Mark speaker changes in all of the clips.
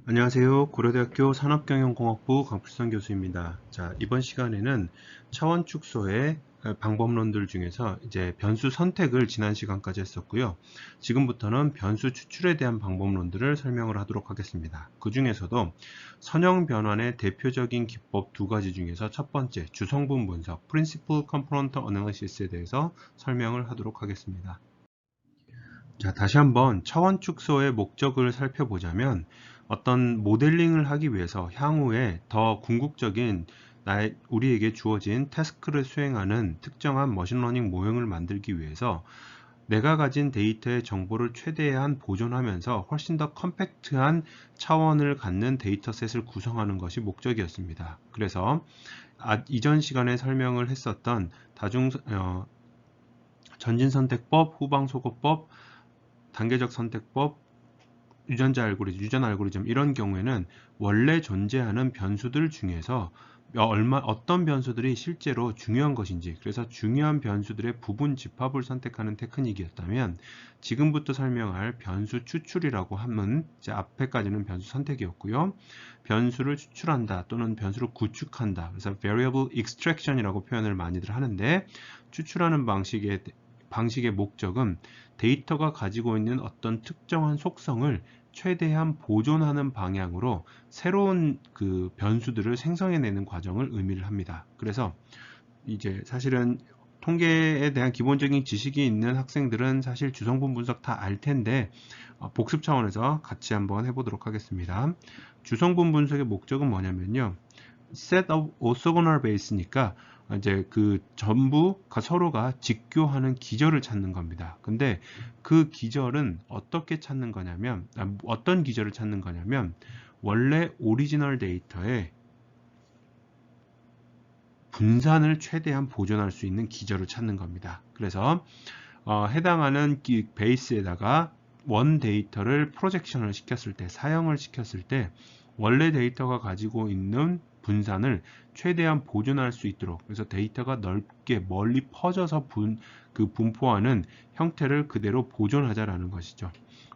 Speaker 1: 안녕하세요. 고려대학교 산업경영공학부 강필선 교수입니다. 자, 이번 시간에는 차원 축소의 방법론들 중에서 이제 변수 선택을 지난 시간까지 했었고요. 지금부터는 변수 추출에 대한 방법론들을 설명을 하도록 하겠습니다. 그 중에서도 선형 변환의 대표적인 기법 두 가지 중에서 첫 번째, 주성분 분석, Principal Component Analysis에 대해서 설명을 하도록 하겠습니다. 자, 다시 한번 차원 축소의 목적을 살펴보자면 어떤 모델링을 하기 위해서 향후에 더 궁극적인 우리에게 주어진 태스크를 수행하는 특정한 머신러닝 모형을 만들기 위해서 내가 가진 데이터의 정보를 최대한 보존하면서 훨씬 더 컴팩트한 차원을 갖는 데이터셋을 구성하는 것이 목적이었습니다. 그래서 이전 시간에 설명을 했었던 전진선택법, 후방소거법, 단계적 선택법, 유전 알고리즘 이런 경우에는 원래 존재하는 변수들 중에서 어떤 변수들이 실제로 중요한 것인지, 그래서 중요한 변수들의 부분 집합을 선택하는 테크닉이었다면, 지금부터 설명할 변수 추출이라고 하면 이제 앞에까지는 변수 선택이었고요. 변수를 추출한다 또는 변수를 구축한다, 그래서 variable extraction이라고 표현을 많이들 하는데, 추출하는 방식의 목적은 데이터가 가지고 있는 어떤 특정한 속성을 최대한 보존하는 방향으로 새로운 그 변수들을 생성해내는 과정을 의미를 합니다. 그래서 이제 사실은 통계에 대한 기본적인 지식이 있는 학생들은 사실 주성분 분석 다 알 텐데, 복습 차원에서 같이 한번 해보도록 하겠습니다. 주성분 분석의 목적은 뭐냐면요, set of orthogonal base니까 이제 그 전부가 서로가 직교하는 기절을 찾는 겁니다. 근데 그 기절은 어떻게 찾는 거냐면, 어떤 기절을 찾는 거냐면, 원래 오리지널 데이터의 분산을 최대한 보존할 수 있는 기절을 찾는 겁니다. 그래서 해당하는 베이스에다가 원 데이터를 프로젝션을 시켰을 때, 사형을 시켰을 때 원래 데이터가 가지고 있는 분산을 최대한 보존할 수 있도록, 그래서 데이터가 넓게 멀리 퍼져서 분포하는 형태를 그대로 보존하자라는 것이죠.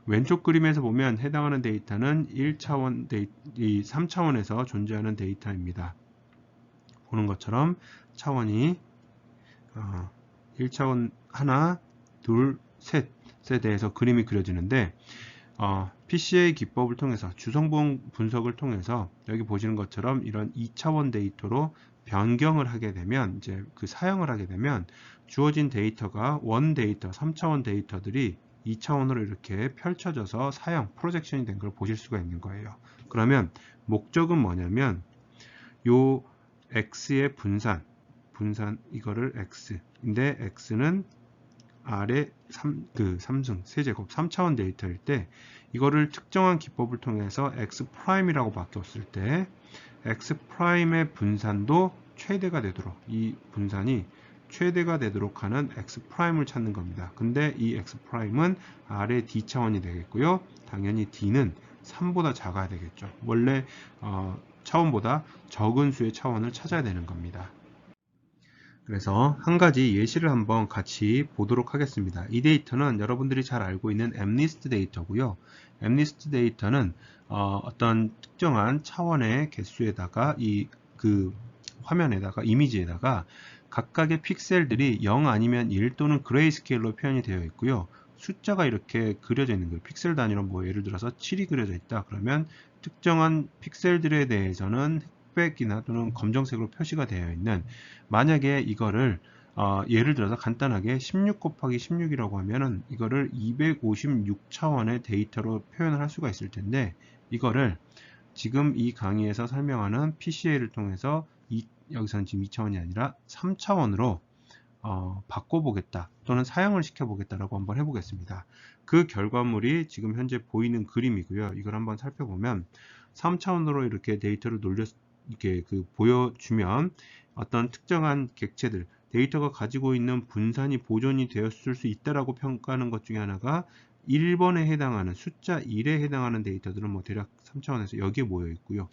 Speaker 1: 왼쪽 그림에서 보면 해당하는 데이터는 1차원 3차원에서 존재하는 데이터입니다. 보는 것처럼 차원이 1차원 하나, 둘, 셋에 대해서 그림이 그려지는데, PCA 기법을 통해서 주성분 분석을 통해서 여기 보시는 것처럼 이런 2차원 데이터로 변경을 하게 되면, 이제 그 사용을 하게 되면 주어진 데이터가 원 데이터, 3차원 데이터들이 2차원으로 이렇게 펼쳐져서 프로젝션이 된 걸 보실 수가 있는 거예요. 그러면 목적은 뭐냐면, 요 x의 분산 이거를 x인데, x는 R의 3승 세제곱 3차원 데이터일 때, 이거를 특정한 기법을 통해서 X'이라고 바뀌었을 때 X'의 분산도 최대가 되도록, 이 분산이 최대가 되도록 하는 X'을 찾는 겁니다. 근데 이 X'은 R의 D차원이 되겠고요. 당연히 D는 3보다 작아야 되겠죠. 원래 차원보다 적은 수의 차원을 찾아야 되는 겁니다. 그래서 한 가지 예시를 한번 같이 보도록 하겠습니다. 이 데이터는 여러분들이 잘 알고 있는 MNIST 데이터고요. MNIST 데이터는 어떤 특정한 차원의 개수에다가 그 화면에다가 이미지에다가 각각의 픽셀들이 0 아니면 1 또는 그레이스케일로 표현이 되어 있고요. 숫자가 이렇게 그려져 있는 거예요. 픽셀 단위로 뭐 예를 들어서 7이 그려져 있다 그러면, 특정한 픽셀들에 대해서는 흑백이나 또는 검정색으로 표시가 되어 있는, 만약에 이거를 예를 들어서 간단하게 16 곱하기 16이라고 하면은 이거를 256차원의 데이터로 표현을 할 수가 있을 텐데, 이거를 지금 이 강의에서 설명하는 PCA를 통해서 여기서는 지금 2차원이 아니라 3차원으로 바꿔보겠다 또는 사용을 시켜보겠다라고 한번 해보겠습니다. 그 결과물이 지금 현재 보이는 그림이고요. 이걸 한번 살펴보면 3차원으로 이렇게 데이터를 이렇게 보여주면 어떤 특정한 객체들, 데이터가 가지고 있는 분산이 보존이 되었을 수 있다라고 평가하는 것 중에 하나가 1번에 해당하는 숫자 1에 해당하는 데이터들은 뭐 대략 3차원에서 여기에 모여 있고요.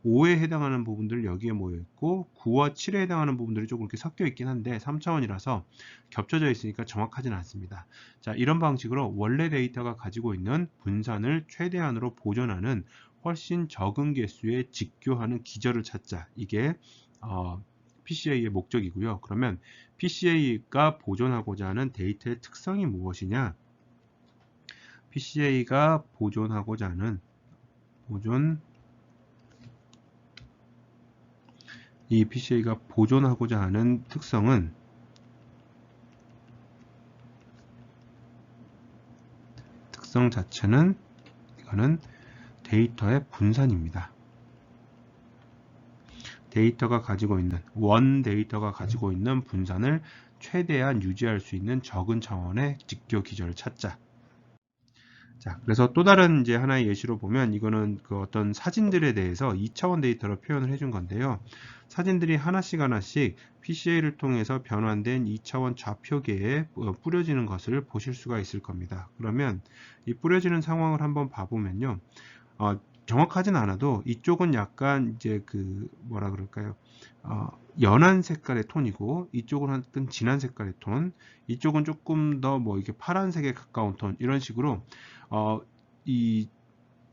Speaker 1: 5에 해당하는 부분들 여기에 모여 있고, 9와 7에 해당하는 부분들이 조금 이렇게 섞여 있긴 한데 3차원이라서 겹쳐져 있으니까 정확하진 않습니다. 자, 이런 방식으로 원래 데이터가 가지고 있는 분산을 최대한으로 보존하는 훨씬 적은 개수의 직교하는 기저를 찾자. 이게 PCA의 목적이고요. 그러면 PCA가 보존하고자 하는 데이터의 특성이 무엇이냐? PCA가 보존하고자 하는 이 PCA가 보존하고자 하는 특성 자체는 이거는 데이터의 분산입니다. 데이터가 가지고 있는 데이터가 가지고 있는 분산을 최대한 유지할 수 있는 적은 차원의 직교 기저를 찾자. 자, 그래서 또 다른 이제 하나의 예시로 보면 이거는 그 어떤 사진들에 대해서 2차원 데이터로 표현을 해준 건데요. 사진들이 하나씩 PCA를 통해서 변환된 2차원 좌표계에 뿌려지는 것을 보실 수가 있을 겁니다. 그러면 이 뿌려지는 상황을 한번 봐보면요. 정확하진 않아도 이쪽은 약간 이제 그 뭐라 그럴까요? 연한 색깔의 톤이고 이쪽은 약간 진한 색깔의 톤, 이쪽은 조금 더 뭐 이게 파란색에 가까운 톤, 이런 식으로 이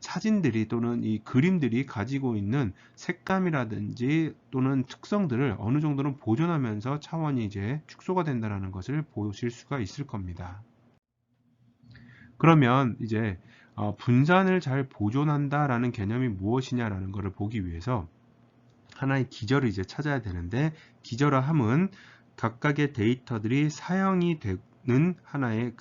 Speaker 1: 사진들이 또는 이 그림들이 가지고 있는 색감이라든지 또는 특성들을 어느 정도는 보존하면서 차원이 이제 축소가 된다는 것을 보실 수가 있을 겁니다. 그러면 이제 분산을 잘 보존한다라는 개념이 무엇이냐라는 것을 보기 위해서 하나의 기저를 이제 찾아야 되는데, 기저라 함은 각각의 데이터들이 사용이 되는 하나의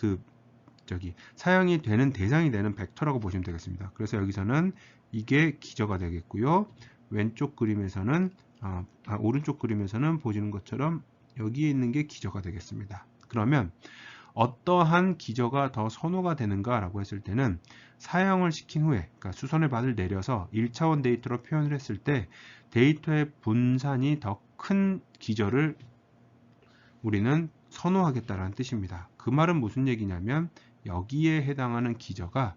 Speaker 1: 사용이 되는 대상이 되는 벡터라고 보시면 되겠습니다. 그래서 여기서는 이게 기저가 되겠고요. 왼쪽 그림에서는 오른쪽 그림에서는 보시는 것처럼 여기에 있는 게 기저가 되겠습니다. 그러면 어떠한 기저가 더 선호가 되는가 라고 했을 때는 사용을 시킨 후에, 그러니까 수선의 받을 내려서 1차원 데이터로 표현을 했을 때 데이터의 분산이 더 큰 기저를 우리는 선호하겠다라는 뜻입니다. 그 말은 무슨 얘기냐면 여기에 해당하는 기저가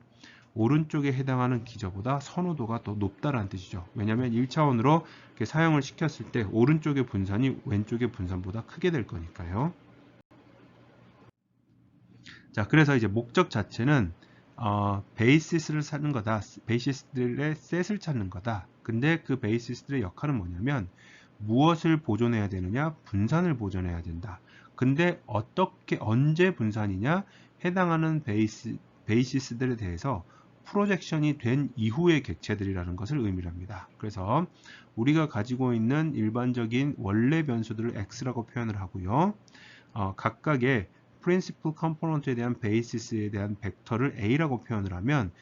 Speaker 1: 오른쪽에 해당하는 기저보다 선호도가 더 높다라는 뜻이죠. 왜냐하면 1차원으로 사용을 시켰을 때 오른쪽의 분산이 왼쪽의 분산보다 크게 될 거니까요. 자, 그래서 이제 목적 자체는 베이시스를 찾는 거다. 베이시스들의 셋을 찾는 거다. 근데 그 베이시스들의 역할은 뭐냐면 무엇을 보존해야 되느냐? 분산을 보존해야 된다. 근데 어떻게 언제 분산이냐? 해당하는 베이시스들에 대해서 프로젝션이 된 이후의 객체들이라는 것을 의미합니다. 그래서 우리가 가지고 있는 일반적인 원래 변수들을 x라고 표현을 하고요. 각각의 프린시플 컴포넌트에 대한 베이시스에 대한 벡터를 a라고 표현을 하면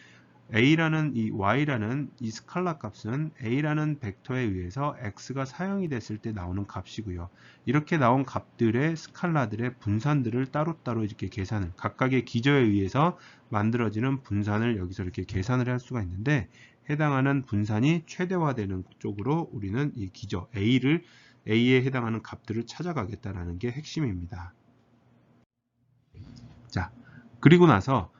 Speaker 1: a라는 이 y라는 이 스칼라 값은 a라는 벡터에 의해서 x가 사용이 됐을 때 나오는 값이고요. 이렇게 나온 값들의 스칼라들의 분산들을 따로따로 이렇게 계산을, 각각의 기저에 의해서 만들어지는 분산을 여기서 이렇게 계산을 할 수가 있는데, 해당하는 분산이 최대화되는 쪽으로 우리는 이 기저 a에 해당하는 값들을 찾아가겠다라는 게 핵심입니다. 자, 그리고 나서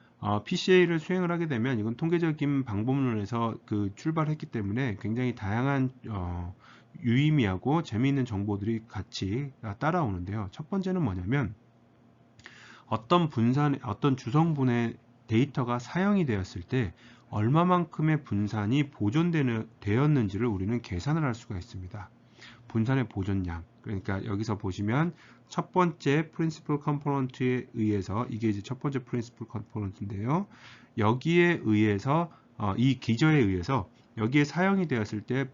Speaker 1: PCA를 수행을 하게 되면 이건 통계적인 방법론에서 출발했기 때문에 굉장히 다양한 유의미하고 재미있는 정보들이 같이 따라오는데요. 첫 번째는 뭐냐면 어떤 주성분의 데이터가 사용이 되었을 때 얼마만큼의 분산이 보존되었는지를 우리는 계산을 할 수가 있습니다. 분산의 보존량. 그러니까 여기서 보시면 첫 번째 프린시플 컴포넌트에 의해서, 이게 이제 첫 번째 프린시플 컴포넌트인데요. 여기에 의해서 이 기저에 의해서 여기에 사용이 되었을 때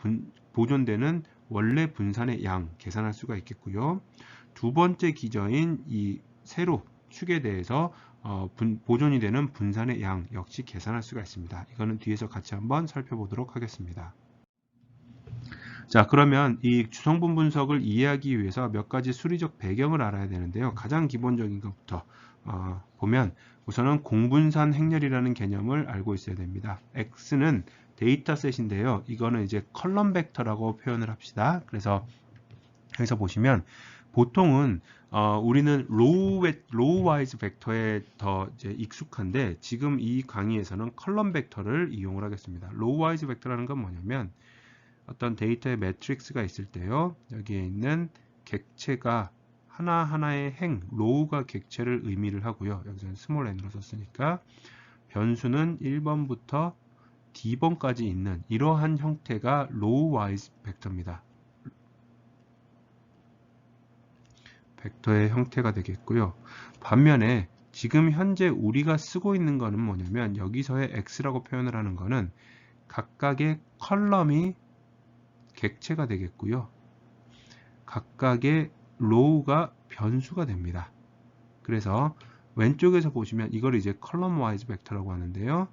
Speaker 1: 보존되는 원래 분산의 양 계산할 수가 있겠고요. 두 번째 기저인 이 세로 축에 대해서 보존이 되는 분산의 양 역시 계산할 수가 있습니다. 이거는 뒤에서 같이 한번 살펴보도록 하겠습니다. 자, 그러면 이 주성분 분석을 이해하기 위해서 몇 가지 수리적 배경을 알아야 되는데요. 가장 기본적인 것부터 보면 우선은 공분산 행렬이라는 개념을 알고 있어야 됩니다. X는 데이터셋인데요. 이거는 이제 컬럼 벡터라고 표현을 합시다. 그래서 여기서 보시면 보통은 우리는 로우 와이즈 벡터에 더 이제 익숙한데, 지금 이 강의에서는 컬럼 벡터를 이용을 하겠습니다. 로우 와이즈 벡터라는 건 뭐냐면 어떤 데이터의 매트릭스가 있을 때요, 여기에 있는 객체가 하나하나의 로우가 객체를 의미를 하고요. 여기서는 스몰 n으로 썼으니까 변수는 1번부터 D번까지 있는 이러한 형태가 로우 와이즈 벡터입니다. 벡터의 형태가 되겠고요. 반면에 지금 현재 우리가 쓰고 있는 거는 뭐냐면 여기서의 x라고 표현을 하는 거는 각각의 컬럼이 객체가 되겠고요. 각각의 로우가 변수가 됩니다. 그래서 왼쪽에서 보시면 이걸 이제 컬럼 와이즈 벡터라고 하는데요.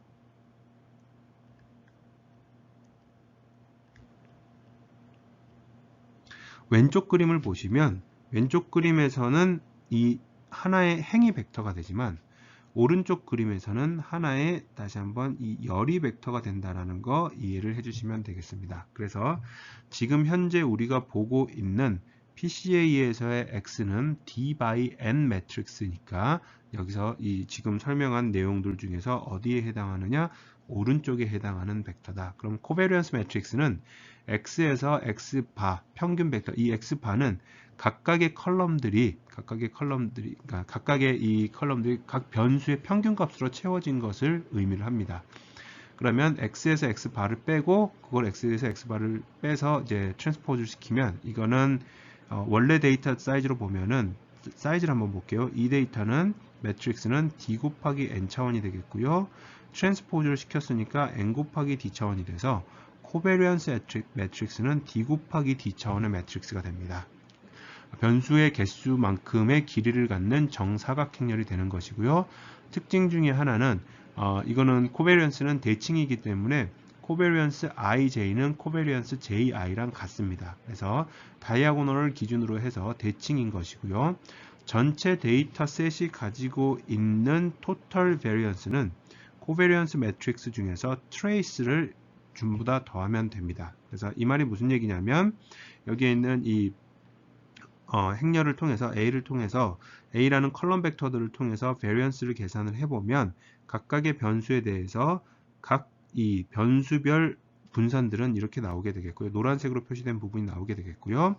Speaker 1: 왼쪽 그림을 보시면 왼쪽 그림에서는 이 하나의 행이 벡터가 되지만 오른쪽 그림에서는 하나의 다시 한번 이 열이 벡터가 된다는 거 이해를 해주시면 되겠습니다. 그래서 지금 현재 우리가 보고 있는 PCA에서의 X는 D by N 매트릭스니까 여기서 이 지금 설명한 내용들 중에서 어디에 해당하느냐? 오른쪽에 해당하는 벡터다. 그럼 코베리언스 매트릭스는 X에서 X바 평균 벡터, 이 X바는 각각의 컬럼들이 그러니까 각각의 이 컬럼들이 각 변수의 평균값으로 채워진 것을 의미를 합니다. 그러면 x에서 x바를 빼고 그걸 x에서 x바를 빼서 이제 트랜스포즈를 시키면 이거는 원래 데이터 사이즈로 보면은 사이즈를 한번 볼게요. 이 데이터는 매트릭스는 d 곱하기 n 차원이 되겠고요. 트랜스포즈를 시켰으니까 n 곱하기 d 차원이 돼서 코베리언스 매트릭스는 d 곱하기 d 차원의 매트릭스가 됩니다. 변수의 개수만큼의 길이를 갖는 정사각행렬이 되는 것이고요. 특징 중에 하나는 이거는 코베리언스는 대칭이기 때문에 코베리언스 ij는 코베리언스 ji랑 같습니다. 그래서 다이아고널을 기준으로 해서 대칭인 것이고요. 전체 데이터 셋이 가지고 있는 토탈 베리언스는 코베리언스 매트릭스 중에서 트레이스를 전부 다 더하면 됩니다. 그래서 이 말이 무슨 얘기냐면 여기에 있는 이 행렬을 통해서 A를 통해서 A라는 컬럼 벡터들을 통해서 베리언스를 계산을 해보면 각각의 변수에 대해서 각 이 변수별 분산들은 이렇게 나오게 되겠고요. 노란색으로 표시된 부분이 나오게 되겠고요.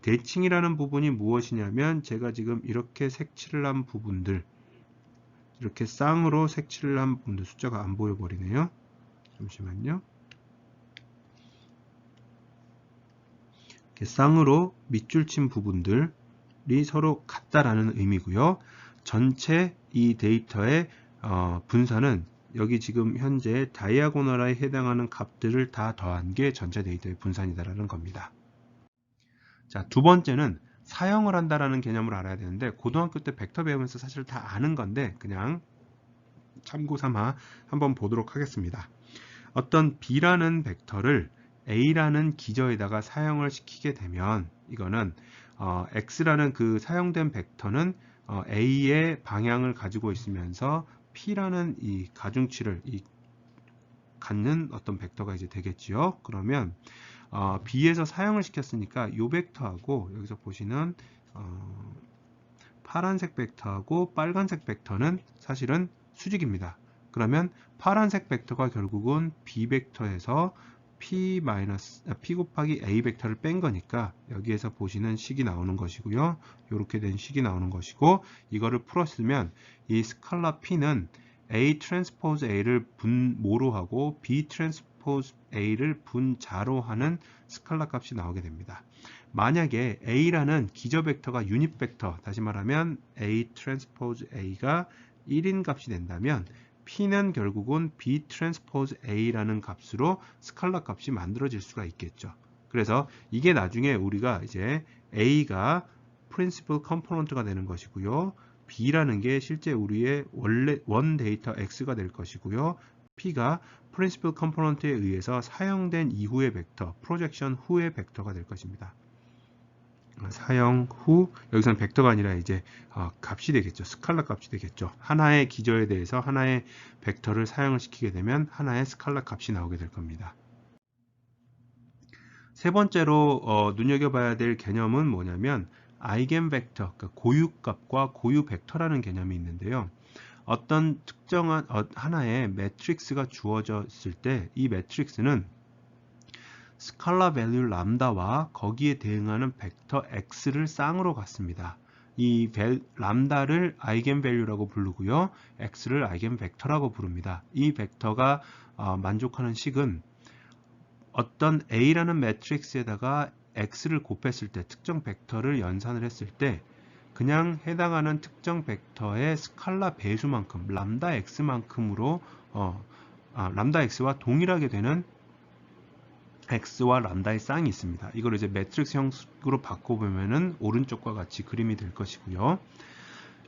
Speaker 1: 대칭이라는 부분이 무엇이냐면 제가 지금 이렇게 색칠을 한 부분들, 이렇게 쌍으로 색칠을 한 부분들, 숫자가 안 보여버리네요. 잠시만요. 이렇게 쌍으로 밑줄 친 부분들이 서로 같다라는 의미고요. 전체 이 데이터의 분산은 여기 지금 현재 다이아고널에 해당하는 값들을 다 더한 게 전체 데이터의 분산이다라는 겁니다. 자, 두 번째는 사형을 한다라는 개념을 알아야 되는데 고등학교 때 벡터 배우면서 사실 다 아는 건데 그냥 참고 삼아 한번 보도록 하겠습니다. 어떤 B라는 벡터를 A라는 기저에다가 사형을 시키게 되면 이거는 X라는 그 사용된 벡터는 A의 방향을 가지고 있으면서 P라는 이 가중치를 갖는 어떤 벡터가 이제 되겠지요. 그러면 B에서 사형을 시켰으니까 이 벡터하고 여기서 보시는 파란색 벡터하고 빨간색 벡터는 사실은 수직입니다. 그러면 파란색 벡터가 결국은 B 벡터에서 P 곱하기 A 벡터를 뺀 거니까 여기에서 보시는 식이 나오는 것이고요. 이렇게 된 식이 나오는 것이고 이거를 풀었으면 이 스칼라 P는 A 트랜스포즈 A를 분모로 하고 B 트랜스포즈 A를 분자로 하는 스칼라 값이 나오게 됩니다. 만약에 A라는 기저 벡터가 유닛 벡터, 다시 말하면 A 트랜스포즈 A가 1인 값이 된다면 P는 결국은 B 트랜스포즈 A라는 값으로 스칼라 값이 만들어질 수가 있겠죠. 그래서 이게 나중에 우리가 이제 A가 프린시플 컴포넌트가 되는 것이고요. B라는 게 실제 우리의 원래 원 데이터 X가 될 것이고요. P가 프린시플 컴포넌트에 의해서 사용된 이후의 벡터, 프로젝션 후의 벡터가 될 것입니다. 사용 후 여기서는 벡터가 아니라 이제 값이 되겠죠. 스칼라 값이 되겠죠. 하나의 기저에 대해서 하나의 벡터를 사용을 시키게 되면 하나의 스칼라 값이 나오게 될 겁니다. 세 번째로 눈여겨봐야 될 개념은 뭐냐면 아이겐 벡터, 그러니까 고유값과 고유 벡터라는 개념이 있는데요. 어떤 특정한 하나의 매트릭스가 주어졌을 때 이 매트릭스는 스칼라 밸류 람다와 거기에 대응하는 벡터 x를 쌍으로 갖습니다. 이 람다를 아이겐 밸류라고 부르고요. x를 아이겐 벡터라고 부릅니다. 이 벡터가 만족하는 식은 어떤 A라는 매트릭스에다가 X를 곱했을 때 특정 벡터를 연산을 했을 때 그냥 해당하는 특정 벡터의 스칼라 배수만큼 람다 X만큼으로 람다 X와 동일하게 되는 X와 람다의 쌍이 있습니다. 이걸 이제 매트릭스 형식으로 바꿔보면은 오른쪽과 같이 그림이 될 것이고요.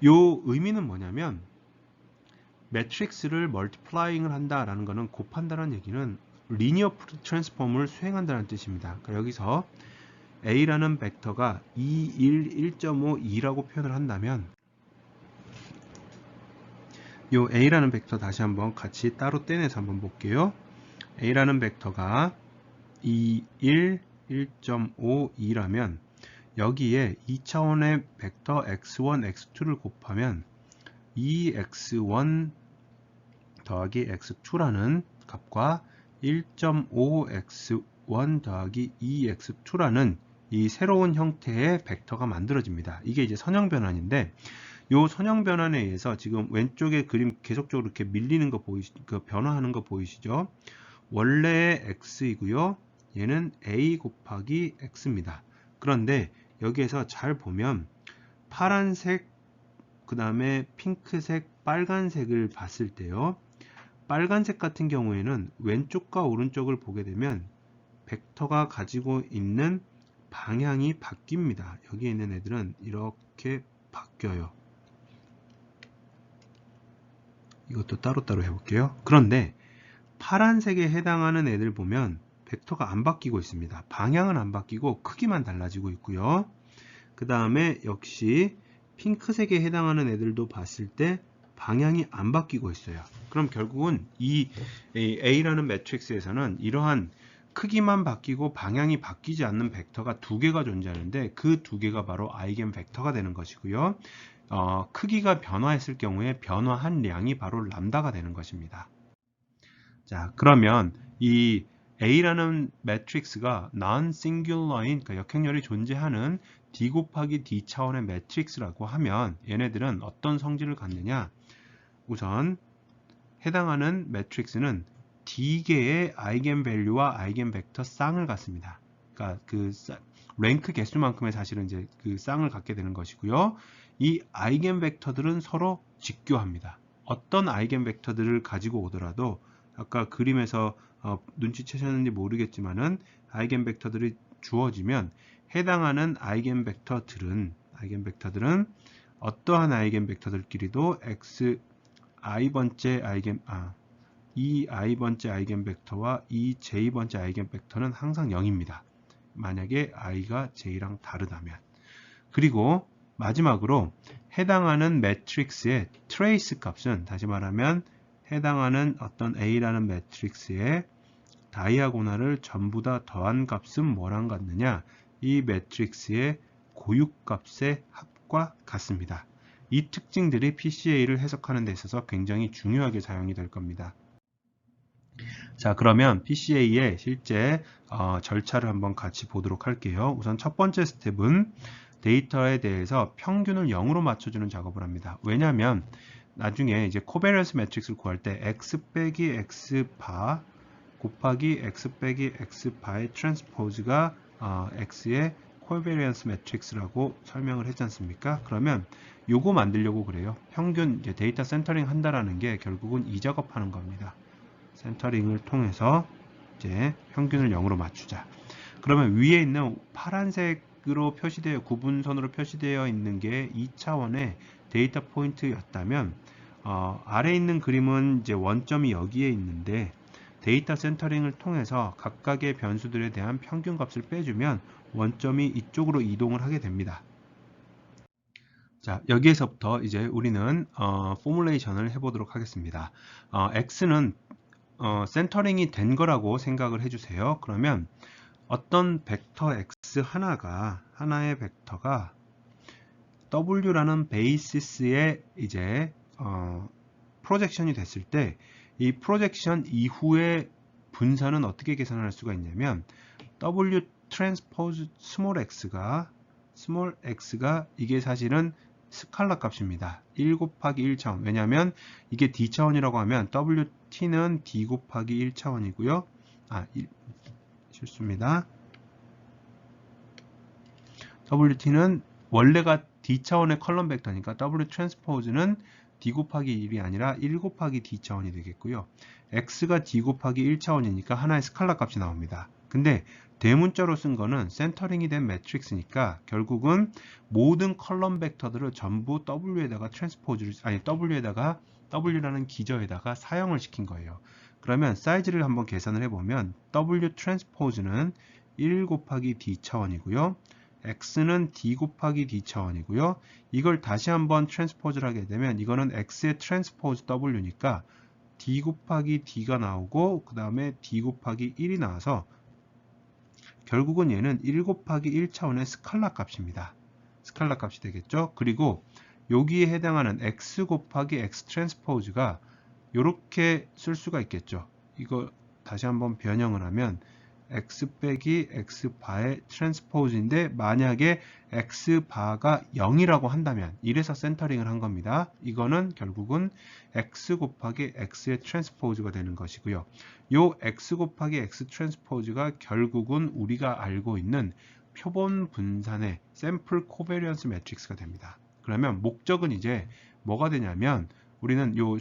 Speaker 1: 요 의미는 뭐냐면 매트릭스를 멀티플라잉을 한다라는 것은 곱한다는 얘기는 리니어 트랜스폼을 수행한다는 뜻입니다. 그러니까 여기서 A라는 벡터가 2, 1, 1.5, 2라고 표현을 한다면 요 A라는 벡터 다시 한번 같이 따로 떼내서 한번 볼게요. A라는 벡터가 2, 1, 1.5, 2라면 여기에 2차원의 벡터 x1, x2를 곱하면 2x1 더하기 x2라는 값과 1.5x1 더하기 2x2라는 이 새로운 형태의 벡터가 만들어집니다. 이게 이제 선형 변환인데 이 선형 변환에 의해서 지금 왼쪽에 그림 계속적으로 이렇게 밀리는 거 보이시죠? 변화하는 거 보이시죠? 원래의 x이고요. 얘는 a 곱하기 x입니다. 그런데 여기에서 잘 보면 파란색, 그 다음에 핑크색, 빨간색을 봤을 때요. 빨간색 같은 경우에는 왼쪽과 오른쪽을 보게 되면 벡터가 가지고 있는 방향이 바뀝니다. 여기 있는 애들은 이렇게 바뀌어요. 이것도 따로따로 해볼게요. 그런데 파란색에 해당하는 애들 보면 벡터가 안 바뀌고 있습니다. 방향은 안 바뀌고 크기만 달라지고 있고요. 그 다음에 역시 핑크색에 해당하는 애들도 봤을 때 방향이 안 바뀌고 있어요. 그럼 결국은 이 A라는 매트릭스에서는 이러한 크기만 바뀌고 방향이 바뀌지 않는 벡터가 두 개가 존재하는데 그 두 개가 바로 아이겐 벡터가 되는 것이고요. 크기가 변화했을 경우에 변화한 량이 바로 람다가 되는 것입니다. 자, 그러면 이 A라는 매트릭스가 non-singular인 그러니까 역행렬이 존재하는 D 곱하기 D 차원의 매트릭스라고 하면 얘네들은 어떤 성질을 갖느냐? 우선 해당하는 매트릭스는 D개의 아이겐밸류와 아이겐벡터 쌍을 갖습니다. 그러니까 그 랭크 개수만큼의 사실은 이제 그 쌍을 갖게 되는 것이고요. 이 아이겐벡터들은 서로 직교합니다. 어떤 아이겐벡터들을 가지고 오더라도 아까 그림에서 눈치채셨는지 모르겠지만은 아이겐벡터들이 주어지면 해당하는 아이겐벡터들은 어떠한 아이겐벡터들끼리도 i번째 i번째 아이겐벡터와 j번째 아이겐벡터는 항상 0입니다. 만약에 i가 j랑 다르다면. 그리고 마지막으로 해당하는 매트릭스의 트레이스 값은 다시 말하면 해당하는 어떤 A라는 매트릭스의 다이아고널을 전부 다 더한 값은 뭐랑 같느냐? 이 매트릭스의 고유값의 합과 같습니다. 이 특징들이 PCA를 해석하는 데 있어서 굉장히 중요하게 사용이 될 겁니다. 자, 그러면 PCA의 실제 절차를 한번 같이 보도록 할게요. 우선 첫 번째 스텝은 데이터에 대해서 평균을 0으로 맞춰주는 작업을 합니다. 왜냐하면 나중에 이제 코베리언스 매트릭스를 구할 때 x 빼기 x 바 곱하기 x 빼기 x 바의 트랜스포즈가 x의 코베리언스 매트릭스라고 설명을 했지 않습니까? 그러면 요거 만들려고 그래요. 평균 이제 데이터 센터링 한다라는 게 결국은 이 작업하는 겁니다. 센터링을 통해서 이제 평균을 0으로 맞추자. 그러면 위에 있는 파란색으로 표시되어 구분선으로 표시되어 있는 게 2차원의 데이터 포인트였다면 아래에 있는 그림은 이제 원점이 여기에 있는데 데이터 센터링을 통해서 각각의 변수들에 대한 평균 값을 빼주면 원점이 이쪽으로 이동을 하게 됩니다. 자, 여기에서부터 이제 우리는 포뮬레이션을 해보도록 하겠습니다. x는 센터링이 된 거라고 생각을 해주세요. 그러면 어떤 벡터 x 하나의 벡터가 w라는 베이시스에 이제 프로젝션이 됐을 때 이 프로젝션 이후의 분산은 어떻게 계산할 수가 있냐면 w 트랜스포즈 스몰 x가 이게 사실은 스칼라 값입니다. 1 곱하기 1차원. 왜냐하면 이게 d 차원이라고 하면 w t는 d 곱하기 1차원이고요. 실수입니다. wt는 원래가 d차원의 컬럼 벡터니까 w 트랜스포즈는 d 곱하기 1이 아니라 1 곱하기 d차원이 되겠고요. x가 d 곱하기 1차원이니까 하나의 스칼라 값이 나옵니다. 근데 대문자로 쓴 거는 센터링이 된 매트릭스니까 결국은 모든 컬럼 벡터들을 전부 w에다가 트랜스포즈를 w에다가 w라는 기저에다가 사용을 시킨 거예요. 그러면 사이즈를 한번 계산을 해보면 w 트랜스포즈는 1 곱하기 d차원이고요. x는 d 곱하기 d차원이고요. 이걸 다시 한번 트랜스포즈를 하게 되면 이거는 x의 트랜스포즈 w니까 d 곱하기 d가 나오고 그 다음에 d 곱하기 1이 나와서 결국은 얘는 1 곱하기 1차원의 스칼라 값입니다. 스칼라 값이 되겠죠. 그리고 여기에 해당하는 x 곱하기 x 트랜스포즈가 이렇게 쓸 수가 있겠죠. 이거 다시 한번 변형을 하면 x 빼기 x 바의 트랜스포즈인데 만약에 x 바가 0이라고 한다면 이래서 센터링을 한 겁니다. 이거는 결국은 x 곱하기 x의 트랜스포즈가 되는 것이고요. 요 x 곱하기 x 트랜스포즈가 결국은 우리가 알고 있는 표본 분산의 샘플 코베리언스 매트릭스가 됩니다. 그러면 목적은 이제 뭐가 되냐면 우리는 요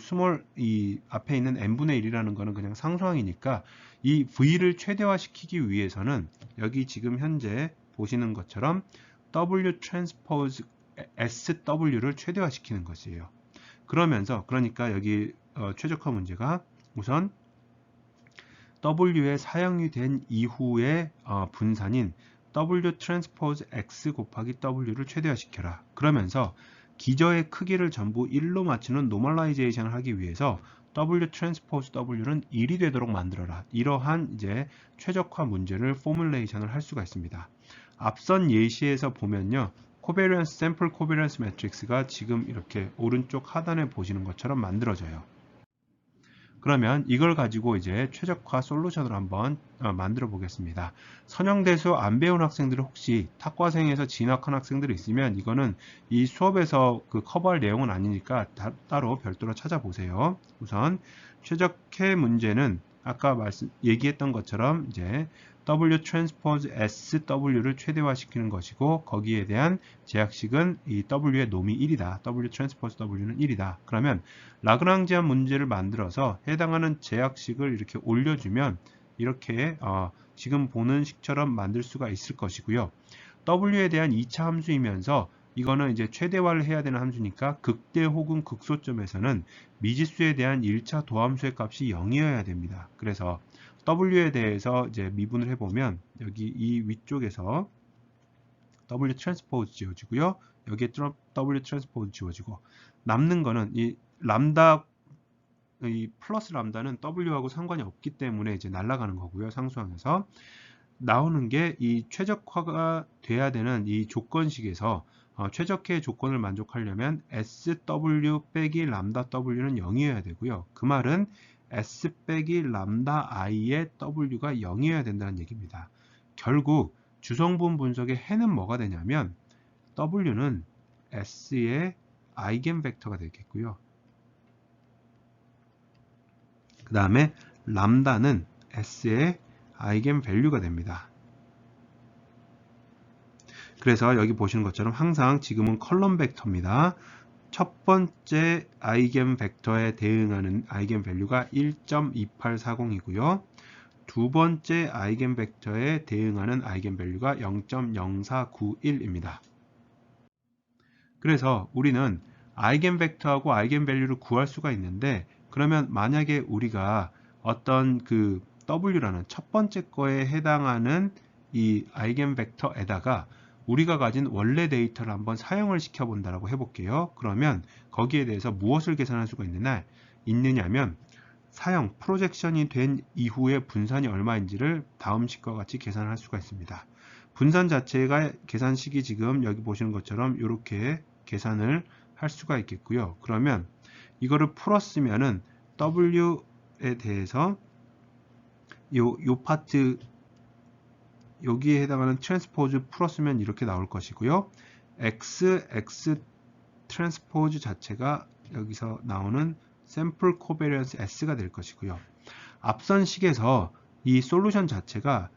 Speaker 1: 이 앞에 있는 n분의 1이라는 거는 그냥 상수항이니까 이 v를 최대화시키기 위해서는 여기 지금 현재 보시는 것처럼 w 트랜스포즈 sw를 최대화시키는 것이에요. 그러니까 여기 최적화 문제가 우선 w에 사용이 된 이후의 분산인 w 트랜스포즈 x 곱하기 w를 최대화시켜라. 그러면서 기저의 크기를 전부 1로 맞추는 노멀라이제이션을 하기 위해서 w 트랜스포즈 w는 1이 되도록 만들어라. 이러한 이제 최적화 문제를 포뮬레이션을 할 수가 있습니다. 앞선 예시에서 보면요. 코베리언스 샘플 코베리언스 매트릭스가 지금 이렇게 오른쪽 하단에 보시는 것처럼 만들어져요. 그러면 이걸 가지고 이제 최적화 솔루션을 한번 만들어 보겠습니다. 선형대수 안 배운 학생들이 혹시 탁과생에서 진학한 학생들이 있으면 이거는 이 수업에서 커버할 내용은 아니니까 따로 별도로 찾아보세요. 우선 최적화 문제는 아까 얘기했던 것처럼 이제 W 트랜스포즈 SW를 최대화시키는 것이고 거기에 대한 제약식은 이 W의 놈이 1이다. W 트랜스포즈 W는 1이다. 그러면 라그랑지안 문제를 만들어서 해당하는 제약식을 이렇게 올려주면 이렇게 지금 보는 식처럼 만들 수가 있을 것이고요. W에 대한 2차 함수이면서 이거는 이제 최대화를 해야 되는 함수니까 극대 혹은 극소점에서는 미지수에 대한 1차 도함수의 값이 0이어야 됩니다. 그래서 W에 대해서 이제 미분을 해보면 여기 이 위쪽에서 W 트랜스포즈 지워지고요. 여기에 W 트랜스포즈 지워지고 남는 거는 이 람다 이 플러스 람다는 W하고 상관이 없기 때문에 이제 날아가는 거고요. 상수항에서 나오는 게 이 최적화가 돼야 되는 이 조건식에서 최적화의 조건을 만족하려면 SW 빼기 람다 W는 0이어야 되고요. 그 말은 S 빼기 람다 I의 W가 0이어야 된다는 얘기입니다. 결국 주성분 분석의 해는 뭐가 되냐면 W는 S의 아이겐 벡터가 되겠고요. 그 다음에 람다는 S의 아이겐 밸류가 됩니다. 그래서 여기 보시는 것처럼 항상 지금은 컬럼 벡터입니다. 첫 번째 아이겐 벡터에 대응하는 아이겐 밸류가 1.2840이고요. 두 번째 아이겐 벡터에 대응하는 아이겐 밸류가 0.0491입니다. 그래서 우리는 아이겐 벡터하고 아이겐 밸류를 구할 수가 있는데 그러면 만약에 우리가 어떤 W라는 첫 번째 거에 해당하는 이 아이겐 벡터에다가 우리가 가진 원래 데이터를 한번 사용을 시켜 본다라고 해볼게요. 그러면 거기에 대해서 무엇을 계산할 수가 있느냐면 사용 프로젝션이 된 이후의 분산이 얼마인지를 다음 식과 같이 계산할 수가 있습니다. 분산 자체가 계산식이 지금 여기 보시는 것처럼 이렇게 계산을 할 수가 있겠고요. 그러면 이거를 풀었으면은 W에 대해서 요 파트 여기에 해당하는 트랜스포즈 풀었으면 이렇게 나올 것이고요. X 트랜스포즈 자체가 여기서 나오는 샘플 코베리언스 S가 될 것이고요. 앞선 식에서 이 솔루션 자체가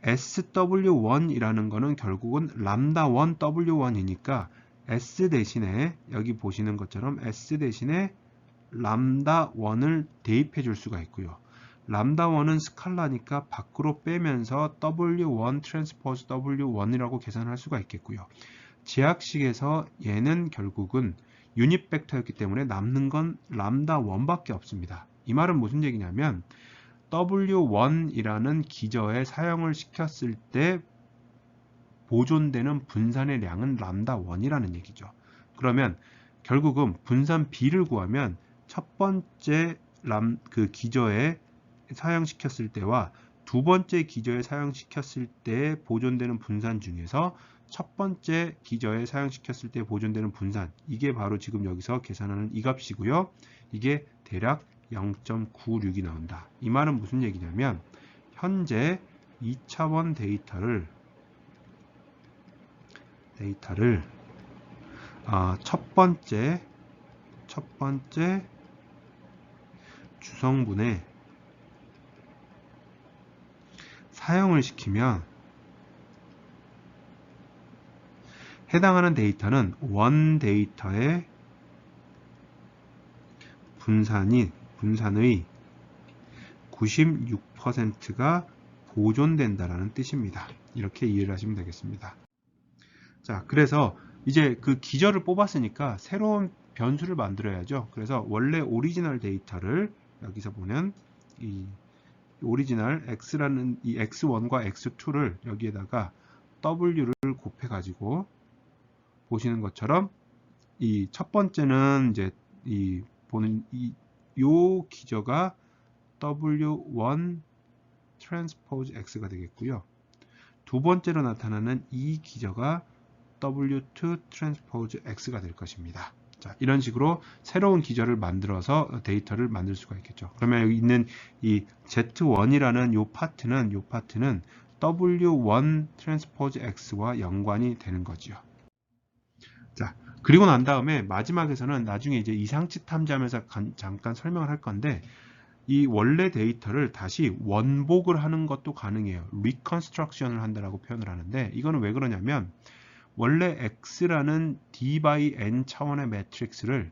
Speaker 1: SW1이라는 거는 결국은 람다1 W1이니까 S 대신에 여기 보시는 것처럼 S 대신에 람다1을 대입해 줄 수가 있고요. 람다1은 스칼라니까 밖으로 빼면서 W1 트랜스포즈 W1이라고 계산할 수가 있겠고요. 제약식에서 얘는 결국은 유닛 벡터였기 때문에 남는 건 람다1밖에 없습니다. 이 말은 무슨 얘기냐면 W1이라는 기저에 사용을 시켰을 때 보존되는 분산의 양은 람다1이라는 얘기죠. 그러면 결국은 분산 B를 구하면 첫 번째 기저에 사용시켰을 때와 두 번째 기저에 사용시켰을 때 보존되는 분산 중에서 첫 번째 기저에 사용시켰을 때 보존되는 분산, 이게 바로 지금 여기서 계산하는 이 값이고요. 이게 대략 0.96이 나온다. 이 말은 무슨 얘기냐면 현재 2차원 데이터를 첫 번째 주성분에 사용을 시키면 해당하는 데이터는 원 데이터의 분산의 96%가 보존된다라는 뜻입니다. 이렇게 이해를 하시면 되겠습니다. 자, 그래서 이제 그 기저를 뽑았으니까 새로운 변수를 만들어야죠. 그래서 원래 오리지널 데이터를 여기서 보면 이 오리지널 x라는 이 x1과 x2를 여기에다가 w를 곱해 가지고 보시는 것처럼 이 첫 번째는 이제 이 보는 요 기저가 w1 트랜스포즈 x가 되겠고요. 두 번째로 나타나는 이 기저가 w2 트랜스포즈 x가 될 것입니다. 자, 이런 식으로 새로운 기저를 만들어서 데이터를 만들 수가 있겠죠. 그러면 여기 있는 이 Z1이라는 요 파트는 W1 트랜스포즈 X와 연관이 되는 거죠. 자, 그리고 난 다음에 마지막에서는 나중에 이제 이상치 탐지하면서 잠깐 설명을 할 건데 이 원래 데이터를 다시 원복을 하는 것도 가능해요. 리컨스트럭션을 한다라고 표현을 하는데 이거는 왜 그러냐면 원래 X라는 D by N 차원의 매트릭스를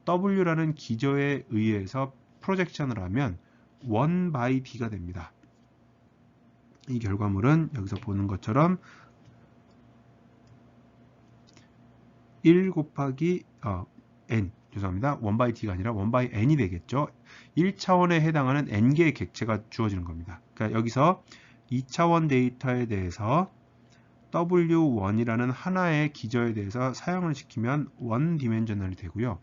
Speaker 1: W라는 기저에 의해서 프로젝션을 하면 1 by D가 됩니다. 이 결과물은 여기서 보는 것처럼 1 곱하기 N, 죄송합니다. 1 by D가 아니라 1 by N이 되겠죠. 1차원에 해당하는 N개의 객체가 주어지는 겁니다. 그러니까 여기서 2차원 데이터에 대해서 W1이라는 하나의 기저에 대해서 사용을 시키면 원 디멘셔널이 되고요.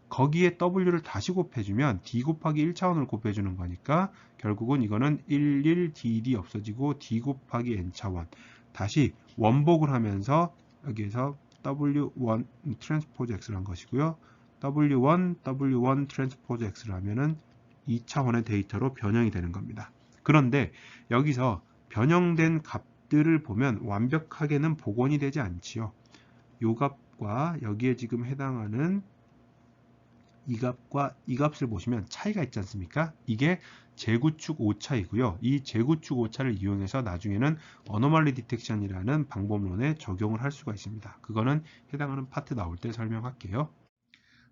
Speaker 1: 거기에 W를 다시 곱해주면 D 곱하기 1차원을 곱해주는 거니까 결국은 이거는 11DD 없어지고 D 곱하기 N차원 다시 원복을 하면서 여기에서 W1 트랜스포즈 X를 한 것이고요. W1 트랜스포즈 X를 하면은 2차원의 데이터로 변형이 되는 겁니다. 그런데 여기서 변형된 값들을 보면 완벽하게는 복원이 되지 않지요. 요 값과 여기에 지금 해당하는 이 값과 이 값을 보시면 차이가 있지 않습니까? 이게 재구축 오차이고요. 이 재구축 오차를 이용해서 나중에는 어노멀리 디텍션이라는 방법론에 적용을 할 수가 있습니다. 그거는 해당하는 파트 나올 때 설명할게요.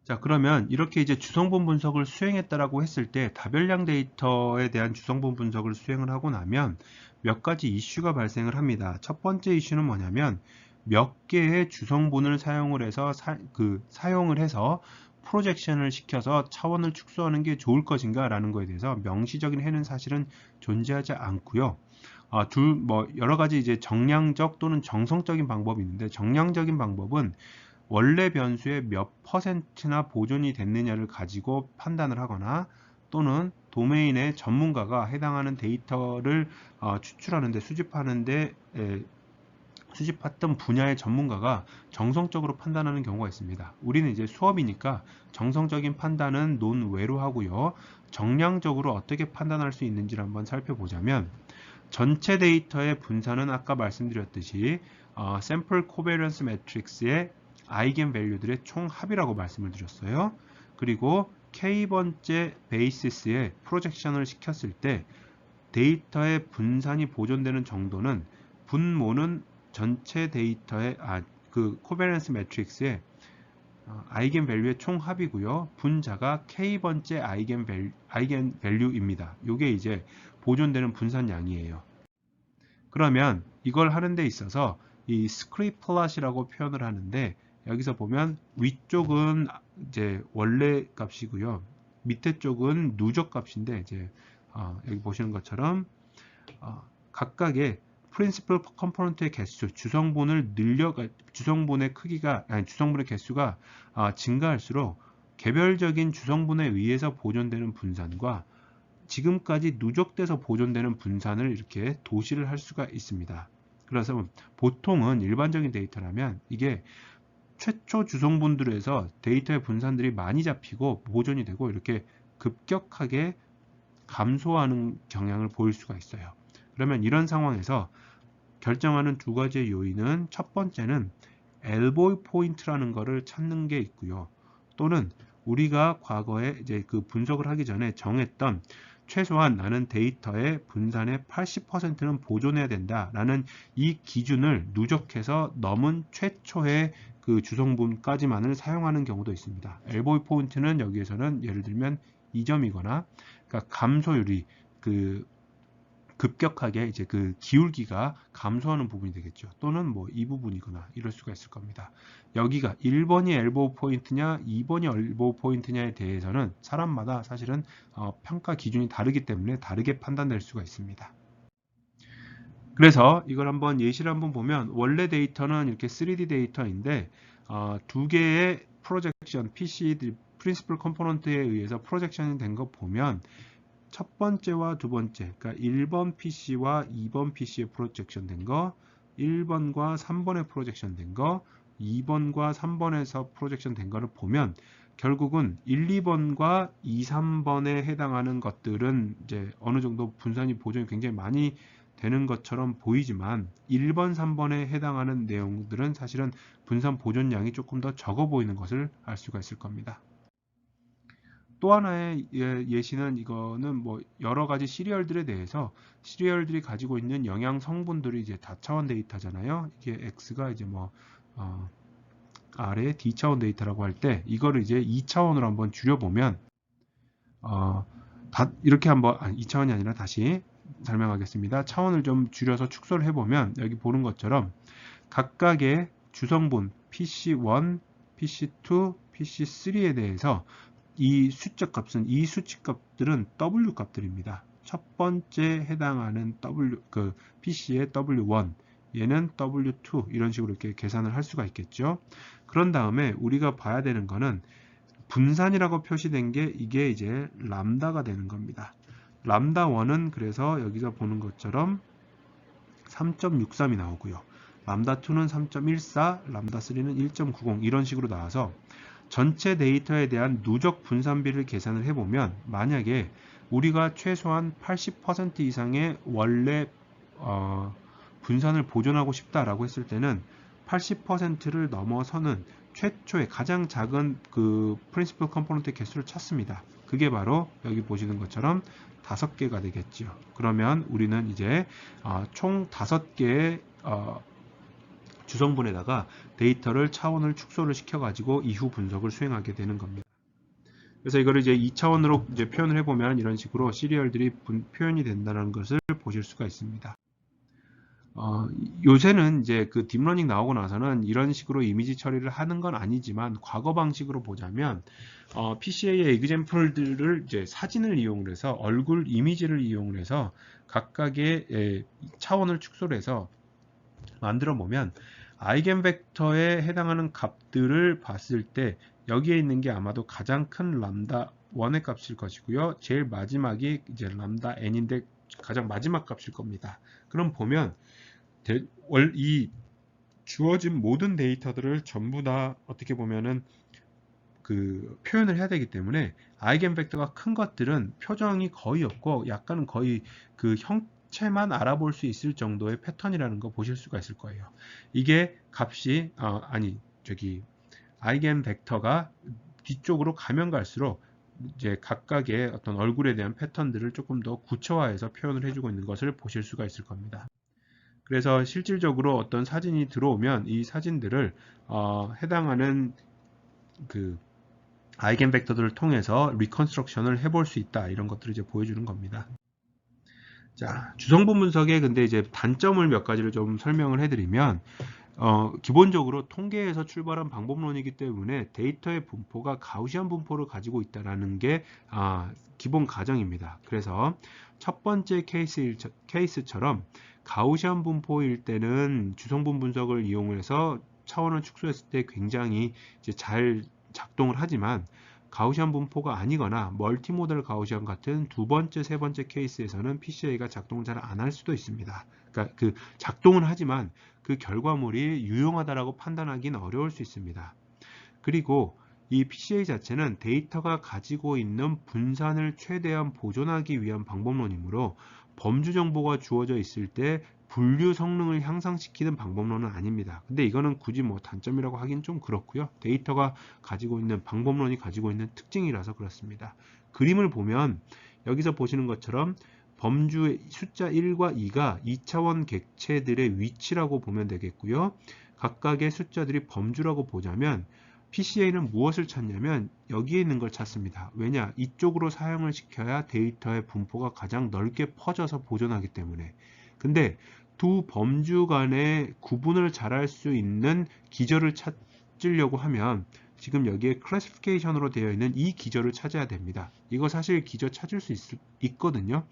Speaker 1: 자, 그러면 이렇게 이제 주성분 분석을 수행했다라고 했을 때 다별량 데이터에 대한 주성분 분석을 수행을 하고 나면 몇 가지 이슈가 발생을 합니다. 첫 번째 이슈는 뭐냐면 몇 개의 주성분을 사용을 해서 사용을 해서 프로젝션을 시켜서 차원을 축소하는 게 좋을 것인가 라는 거에 대해서 명시적인 해는 사실은 존재하지 않고요. 여러 가지 이제 정량적 또는 정성적인 방법이 있는데 정량적인 방법은 원래 변수의 몇 %나 보존이 됐느냐를 가지고 판단을 하거나 또는 도메인의 전문가가 해당하는 데이터를 추출하는데 수집했던 분야의 전문가가 정성적으로 판단하는 경우가 있습니다. 우리는 이제 수업이니까 정성적인 판단은 논외로 하고요. 정량적으로 어떻게 판단할 수 있는지를 한번 살펴보자면 전체 데이터의 분산은 아까 말씀드렸듯이 샘플 코베런스 매트릭스의 아이겐 밸류들의 총합이라고 말씀을 드렸어요. 그리고 k번째 베이시스에 프로젝션을 시켰을 때 데이터의 분산이 보존되는 정도는 분모는 전체 데이터의 그 코베런스 매트릭스의 아이겐 밸류의 총합이고요. 분자가 k번째 아이겐 밸류입니다. 이게 이제 보존되는 분산량이에요. 그러면 이걸 하는 데 있어서 이 스크립 플롯이라고 표현을 하는데, 여기서 보면 위쪽은 이제 원래 값이고요. 밑에 쪽은 누적 값인데, 이제 여기 보시는 것처럼 각각의 프린시플 컴포넌트의 개수, 주성분의 개수가 증가할수록 개별적인 주성분에 의해서 보존되는 분산과 지금까지 누적돼서 보존되는 분산을 이렇게 도시를 할 수가 있습니다. 그래서 보통은 일반적인 데이터라면 이게 최초 주성분들에서 데이터의 분산들이 많이 잡히고 보존이 되고 이렇게 급격하게 감소하는 경향을 보일 수가 있어요. 그러면 이런 상황에서 결정하는 두 가지의 요인은, 첫 번째는 엘보이 포인트라는 것을 찾는 게 있고요. 또는 우리가 과거에 이제 그 분석을 하기 전에 정했던 최소한 나는 데이터의 분산의 80%는 보존해야 된다라는 이 기준을 누적해서 넘은 최초의 그 주성분까지만을 사용하는 경우도 있습니다. 엘보이 포인트는 여기에서는 예를 들면 2점이거나, 그러니까 감소율이 급격하게 이제 그 기울기가 감소하는 부분이 되겠죠. 또는 뭐 이 부분이거나 이럴 수가 있을 겁니다. 여기가 1번이 엘보우 포인트냐 2번이 엘보우 포인트냐에 대해서는 사람마다 사실은 평가 기준이 다르기 때문에 다르게 판단될 수가 있습니다. 그래서 이걸 한번 예시를 한번 보면, 원래 데이터는 이렇게 3D 데이터인데 두 개의 프로젝션 PC 프린시플 컴포넌트에 의해서 프로젝션이 된 거 보면, 첫 번째와 두 번째, 그러니까 1번 PC와 2번 PC에 프로젝션 된 거, 1번과 3번에 프로젝션 된 거, 2번과 3번에서 프로젝션 된 거를 보면 결국은 1, 2번과 2, 3번에 해당하는 것들은 이제 어느 정도 분산이 보존이 굉장히 많이 되는 것처럼 보이지만 1번, 3번에 해당하는 내용들은 사실은 분산 보존량이 조금 더 적어 보이는 것을 알 수가 있을 겁니다. 또 하나의 예시는, 이거는 뭐 여러 가지 시리얼들에 대해서 시리얼들이 가지고 있는 영양 성분들이 이제 다차원 데이터잖아요. 이게 X가 이제 뭐 R의 D차원 데이터라고 할 때 이거를 이제 2차원으로 한번 줄여보면 이렇게 한번 2차원이 아니라 다시 설명하겠습니다. 차원을 좀 줄여서 축소를 해보면 여기 보는 것처럼 각각의 주성분 PC1, PC2, PC3에 대해서 이 숫자 값은, 이 수치 값들은 W 값들입니다. 첫 번째 해당하는 PC의 W1, 얘는 W2, 이런 식으로 이렇게 계산을 할 수가 있겠죠. 그런 다음에 우리가 봐야 되는 거는 분산이라고 표시된 게 이게 이제 람다가 되는 겁니다. 람다 1은 그래서 여기서 보는 것처럼 3.63이 나오고요. 람다 2는 3.14, 람다 3는 1.90 이런 식으로 나와서 전체 데이터에 대한 누적 분산비를 계산을 해보면, 만약에 우리가 최소한 80% 이상의 원래 분산을 보존하고 싶다라고 했을 때는 80%를 넘어서는 최초의 가장 작은 그 프린시플 컴포넌트의 개수를 찾습니다. 그게 바로 여기 보시는 것처럼 5개가 되겠죠. 그러면 우리는 이제 총 5개의 주성분에다가 데이터를 차원을 축소를 시켜가지고 이후 분석을 수행하게 되는 겁니다. 그래서 이거를 이제 2차원으로 이제 표현을 해보면 이런 식으로 시리얼들이 표현이 된다는 것을 보실 수가 있습니다. 요새는 이제 그 딥러닝 나오고 나서는 이런 식으로 이미지 처리를 하는 건 아니지만, 과거 방식으로 보자면 PCA의 example들을 이제 사진을 이용을 해서, 얼굴 이미지를 이용을 해서 각각의 차원을 축소를 해서 만들어 보면 아이겐 벡터에 해당하는 값들을 봤을 때 여기에 있는 게 아마도 가장 큰 람다 1의 값일 것이고요. 제일 마지막이 이제 람다 n인데 가장 마지막 값일 겁니다. 그럼 보면 이 주어진 모든 데이터들을 전부 다 어떻게 보면은 그 표현을 해야 되기 때문에 아이겐 벡터가 큰 것들은 표정이 거의 없고 약간은 거의 그 형체만 알아볼 수 있을 정도의 패턴이라는 거 보실 수가 있을 거예요. 이게 값이 아이겐 벡터가 뒤쪽으로 가면 갈수록 이제 각각의 어떤 얼굴에 대한 패턴들을 조금 더 구체화해서 표현을 해주고 있는 것을 보실 수가 있을 겁니다. 그래서 실질적으로 어떤 사진이 들어오면 이 사진들을 해당하는 그 아이겐 벡터들을 통해서 리컨스트럭션을 해볼 수 있다, 이런 것들을 이제 보여주는 겁니다. 자, 주성분 분석의 근데 이제 단점을 몇 가지를 좀 설명을 해드리면, 기본적으로 통계에서 출발한 방법론이기 때문에 데이터의 분포가 가우시안 분포를 가지고 있다는 게 기본 가정입니다. 그래서 첫 번째 케이스처럼 가우시안 분포일 때는 주성분 분석을 이용해서 차원을 축소했을 때 굉장히 이제 잘 작동을 하지만, 가우시안 분포가 아니거나 멀티모델 가우시안 같은 두 번째, 세 번째 케이스에서는 PCA가 작동을 잘 안 할 수도 있습니다. 그러니까 그 작동은 하지만 그 결과물이 유용하다라고 판단하기는 어려울 수 있습니다. 그리고 이 PCA 자체는 데이터가 가지고 있는 분산을 최대한 보존하기 위한 방법론이므로 범주 정보가 주어져 있을 때 분류 성능을 향상시키는 방법론은 아닙니다. 근데 이거는 굳이 뭐 단점이라고 하긴 좀 그렇고요. 데이터가 가지고 있는 방법론이 가지고 있는 특징이라서 그렇습니다. 그림을 보면 여기서 보시는 것처럼 범주의 숫자 1과 2가 2차원 객체들의 위치라고 보면 되겠고요. 각각의 숫자들이 범주라고 보자면 PCA는 무엇을 찾냐면 여기에 있는 걸 찾습니다. 왜냐? 이쪽으로 사용을 시켜야 데이터의 분포가 가장 넓게 퍼져서 보존하기 때문에. 근데 두 범주 간의 구분을 잘할 수 있는 기저를 찾으려고 하면 지금 여기에 클래시피케이션으로 되어 있는 이 기저를 찾아야 됩니다. 이거 사실 기저 찾을 수 있거든요.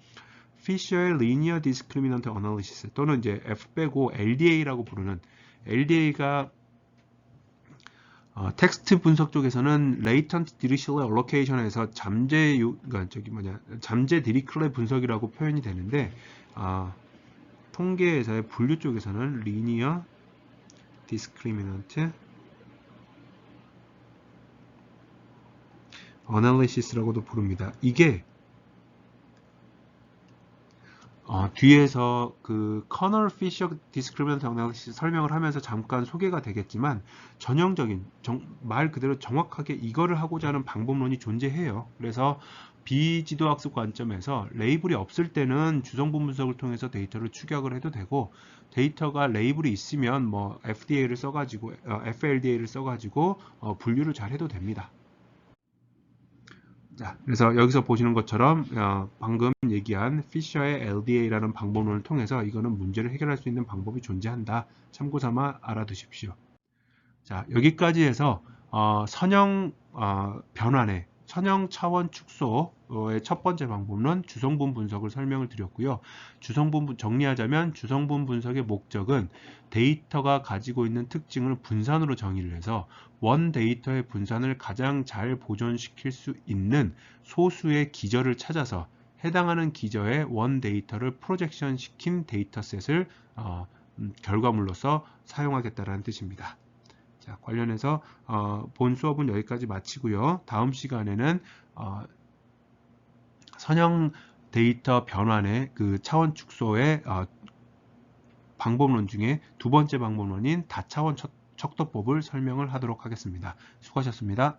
Speaker 1: Fisher의 Linear Discriminant Analysis 또는 이제 F 빼고 LDA라고 부르는, LDA가 텍스트 분석 쪽에서는 Latent Dirichlet Allocation에서 잠재 디리클렛 분석이라고 표현이 되는데, 통계에서의 분류 쪽에서는 Linear Discriminant Analysis라고도 부릅니다. 이게 뒤에서 그 커널 피셔 디스크리미넌트 어널리시스 설명을 하면서 잠깐 소개가 되겠지만, 전형적인 말 그대로 정확하게 이거를 하고자 하는 방법론이 존재해요. 그래서 비지도학습 관점에서 레이블이 없을 때는 주성분 분석을 통해서 데이터를 추격을 해도 되고, 데이터가 레이블이 있으면 뭐 FLDA를 써가지고 분류를 잘 해도 됩니다. 자, 그래서 여기서 보시는 것처럼 방금 얘기한 피셔의 LDA라는 방법론을 통해서 이거는 문제를 해결할 수 있는 방법이 존재한다. 참고 삼아 알아두십시오. 자, 여기까지 해서 선형 변환의 선형 차원 축소의 첫 번째 방법론 주성분 분석을 설명을 드렸고요. 정리하자면 주성분 분석의 목적은 데이터가 가지고 있는 특징을 분산으로 정의를 해서 원 데이터의 분산을 가장 잘 보존시킬 수 있는 소수의 기저를 찾아서 해당하는 기저의 원 데이터를 프로젝션 시킨 데이터셋을 결과물로서 사용하겠다는 뜻입니다. 자, 관련해서 본 수업은 여기까지 마치고요. 다음 시간에는 선형 데이터 변환의 그 차원 축소의 방법론 중에 두 번째 방법론인 다차원 척도법을 설명을 하도록 하겠습니다. 수고하셨습니다.